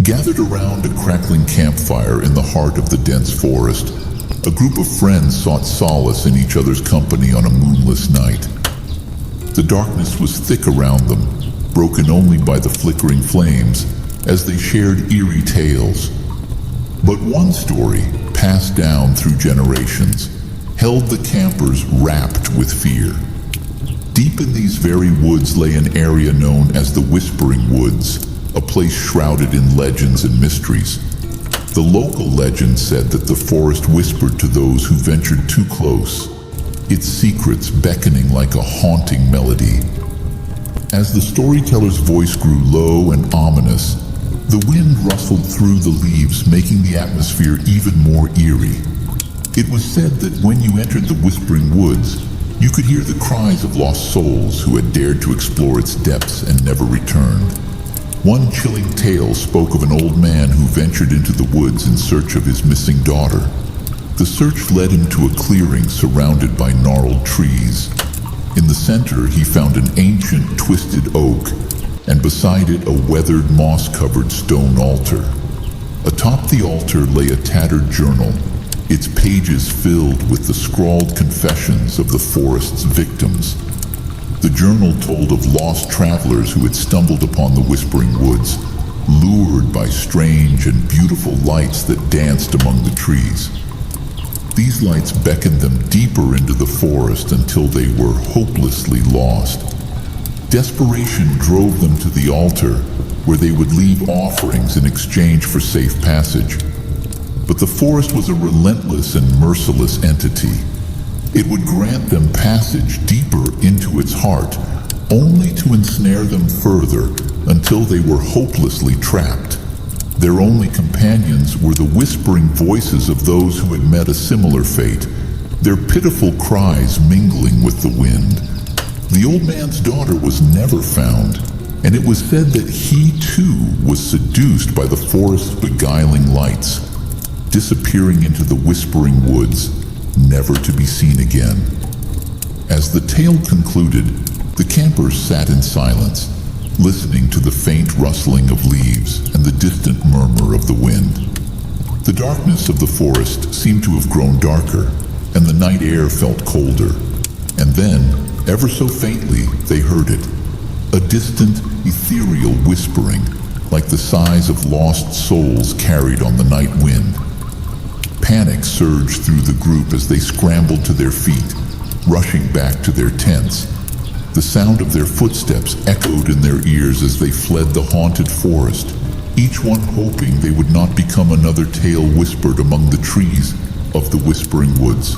Gathered around a crackling campfire in the heart of the dense forest, a group of friends sought solace in each other's company on a moonless night. The darkness was thick around them, broken only by the flickering flames as they shared eerie tales. But one story, passed down through generations, held the campers wrapped with fear. Deep in these very woods lay an area known as the Whispering Woods, a place shrouded in legends and mysteries. The local legend said that the forest whispered to those who ventured too close, its secrets beckoning like a haunting melody. As the storyteller's voice grew low and ominous, the wind rustled through the leaves, making the atmosphere even more eerie. It was said that when you entered the Whispering Woods, you could hear the cries of lost souls who had dared to explore its depths and never returned. One chilling tale spoke of an old man who ventured into the woods in search of his missing daughter. The search led him to a clearing surrounded by gnarled trees. In the center, he found an ancient, twisted oak, and beside it a weathered, moss-covered stone altar. Atop the altar lay a tattered journal, its pages filled with the scrawled confessions of the forest's victims. The journal told of lost travelers who had stumbled upon the Whispering Woods, lured by strange and beautiful lights that danced among the trees. These lights beckoned them deeper into the forest until they were hopelessly lost. Desperation drove them to the altar, where they would leave offerings in exchange for safe passage. But the forest was a relentless and merciless entity. It would grant them passage deeper into its heart, only to ensnare them further until they were hopelessly trapped. Their only companions were the whispering voices of those who had met a similar fate, their pitiful cries mingling with the wind. The old man's daughter was never found, and it was said that he too was seduced by the forest's beguiling lights, disappearing into the Whispering Woods, never to be seen again. As the tale concluded, the campers sat in silence, listening to the faint rustling of leaves and the distant murmur of the wind. The darkness of the forest seemed to have grown darker, and the night air felt colder. And then, ever so faintly, they heard it, a distant, ethereal whispering, like the sighs of lost souls carried on the night wind. Panic surged through the group as they scrambled to their feet, rushing back to their tents. The sound of their footsteps echoed in their ears as they fled the haunted forest, each one hoping they would not become another tale whispered among the trees of the Whispering Woods.